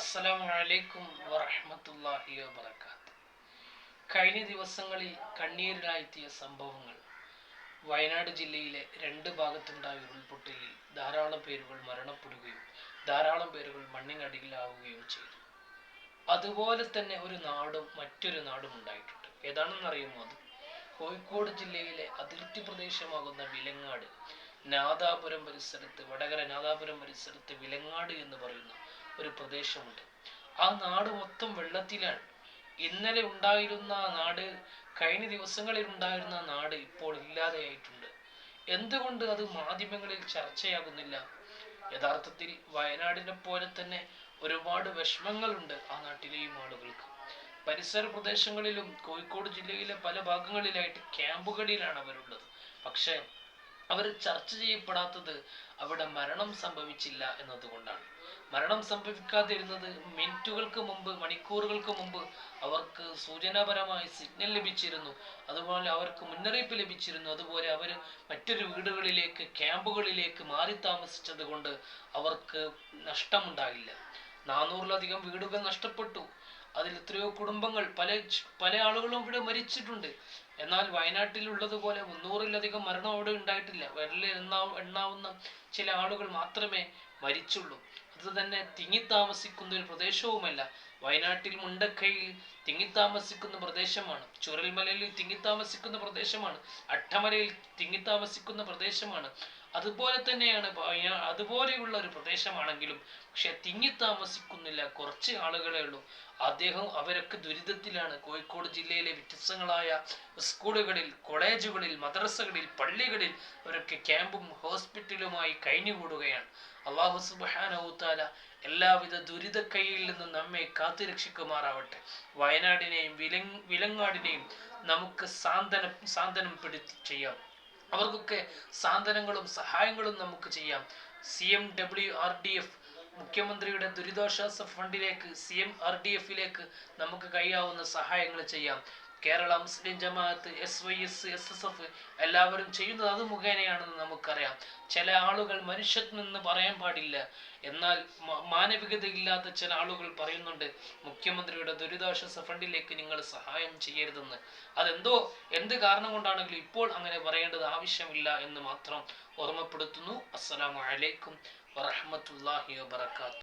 അസ്സലാമു അലൈക്കും വറഹ്മത്തുള്ളാഹി വബറകാത്ത്. കഴിഞ്ഞ ദിവസങ്ങളിൽ കണ്ണീരിലാഴ്ത്തിയ സംഭവങ്ങൾ. വയനാട് ജില്ലയിലെ രണ്ട് ഭാഗത്തുണ്ടായ ഉരുൾപൊട്ടലിൽ ധാരാളം പേരുകൾ മരണപ്പെടുകയും ധാരാളം പേരുകൾ മണ്ണിനടിയിലാവുകയും ചെയ്തു. അതുപോലെ തന്നെ മറ്റൊരു നാടും ഉണ്ടായിട്ടുണ്ട്. ഏതാണെന്നറിയുമോ? അത് കോഴിക്കോട് ജില്ലയിലെ അതിർത്തി പ്രദേശമാകുന്ന വിലങ്ങാട്, നാദാപുരം പരിസരത്ത്, വടകര നാദാപുരം പരിസരത്ത് വിലങ്ങാട് എന്ന് പറയുന്ന ഒരു പ്രദേശമുണ്ട്. ആ നാട് മൊത്തം വെള്ളത്തിലാണ്. ഇന്നലെ ഉണ്ടായിരുന്ന നാട്, കഴിഞ്ഞ ദിവസങ്ങളിൽ ഉണ്ടായിരുന്ന നാട് ഇപ്പോൾ ഇല്ലാതെയായിട്ടുണ്ട്. എന്തുകൊണ്ട് അത് മാധ്യമങ്ങളിൽ ചർച്ചയാകുന്നില്ല? യഥാർത്ഥത്തിൽ വയനാടിനെ പോലെ തന്നെ ഒരുപാട് വിഷമങ്ങളുണ്ട് ആ നാട്ടിലെയും ആളുകൾക്ക്. പരിസര പ്രദേശങ്ങളിലും കോഴിക്കോട് ജില്ലയിലെ പല ഭാഗങ്ങളിലായിട്ട് ക്യാമ്പുകളിലാണ് അവരുള്ളത്. പക്ഷെ അവർ ചർച്ച ചെയ്യപ്പെടാത്തത് അവിടെ മരണം സംഭവിച്ചില്ല എന്നതുകൊണ്ടാണ്. മരണം സംഭവിക്കാതിരുന്നത് മിനിറ്റുകൾക്ക് മുമ്പ്, മണിക്കൂറുകൾക്ക് മുമ്പ് അവർക്ക് സൂചനാപരമായി സിഗ്നൽ ലഭിച്ചിരുന്നു. അതുപോലെ അവർക്ക് മുന്നറിയിപ്പ് ലഭിച്ചിരുന്നു. അതുപോലെ അവർ മറ്റൊരു വീടുകളിലേക്ക്, ക്യാമ്പുകളിലേക്ക് മാറി താമസിച്ചത് കൊണ്ട് അവർക്ക് നഷ്ടമുണ്ടാകില്ല. 400-ലധികം വീടുകൾ നഷ്ടപ്പെട്ടു. അതിൽ എത്രയോ കുടുംബങ്ങൾ, പല ആളുകളും ഇവിടെ മരിച്ചിട്ടുണ്ട്. എന്നാൽ വയനാട്ടിലുള്ളതുപോലെ 300-ലധികം മരണം അവിടെ ഉണ്ടായിട്ടില്ല. എണ്ണാവുന്ന ചില ആളുകൾ മാത്രമേ മരിച്ചുള്ളൂ. അത് തന്നെ തിങ്ങിത്താമസിക്കുന്ന ഒരു പ്രദേശവുമല്ല. വയനാട്ടിൽ മുണ്ടക്കൈയിൽ തിങ്ങിത്താമസിക്കുന്ന പ്രദേശമാണ്, ചുരൽമലയിൽ തിങ്ങിത്താമസിക്കുന്ന പ്രദേശമാണ്, അട്ടമലയിൽ തിങ്ങിത്താമസിക്കുന്ന പ്രദേശമാണ്. അതുപോലെ തന്നെയാണ് അതുപോലെയുള്ള ഒരു പ്രദേശമാണെങ്കിലും പക്ഷെ തിങ്ങിത്താമസിക്കുന്നില്ല, കുറച്ച് ആളുകളെ ഉള്ളൂ. അവരൊക്കെ ദുരിതത്തിലാണ്. കോഴിക്കോട് ജില്ലയിലെ വ്യത്യസ്തങ്ങളായ സ്കൂളുകളിൽ, കോളേജുകളിൽ, മദ്രസകളിൽ, പള്ളികളിൽ അവരൊക്കെ ക്യാമ്പും ഹോസ്പിറ്റലുമായി കഴിഞ്ഞുകൂടുകയാണ്. അല്ലാഹു സുബ്ഹാനഹു തആല എല്ലാവിധ ദുരിതക്കൈയിൽ നിന്നും നമ്മെ കാത്തുരക്ഷിക്കുമാറാവട്ടെ. വയനാടിനെയും വിലങ്ങാടിനെയും നമുക്ക് സാന്ത്വനം ചെയ്യാം. അവർക്കൊക്കെ സാന്ത്വനങ്ങളും സഹായങ്ങളും നമുക്ക് ചെയ്യാം. CMWRDF, മുഖ്യമന്ത്രിയുടെ ദുരിതാശ്വാസ ഫണ്ടിലേക്ക്, CMRDF-ലേക്ക് നമുക്ക് കഴിയാവുന്ന സഹായങ്ങൾ ചെയ്യാം. കേരള മുസ്ലിം ജമാഅത്ത്, SYS, SSF എല്ലാവരും ചെയ്യുന്നത് അത് മുഖേനയാണെന്ന് നമുക്കറിയാം. ചില ആളുകൾ മനുഷ്യത്വം എന്ന് പറയാൻ പാടില്ല, എന്നാൽ മാനവികതയില്ലാത്ത ചില ആളുകൾ പറയുന്നുണ്ട് മുഖ്യമന്ത്രിയുടെ ദുരിതാശ്വാസ ഫണ്ടിലേക്ക് നിങ്ങൾ സഹായം ചെയ്യരുതെന്ന്. എന്ത് കാരണം കൊണ്ടാണെങ്കിലും ഇപ്പോൾ അങ്ങനെ പറയേണ്ടത് ആവശ്യമില്ല എന്ന് മാത്രം ഓർമ്മപ്പെടുത്തുന്നു. അസ്സലാമു അലൈക്കും വറഹ്മത്തുള്ളാഹി വബറകാതുഹു.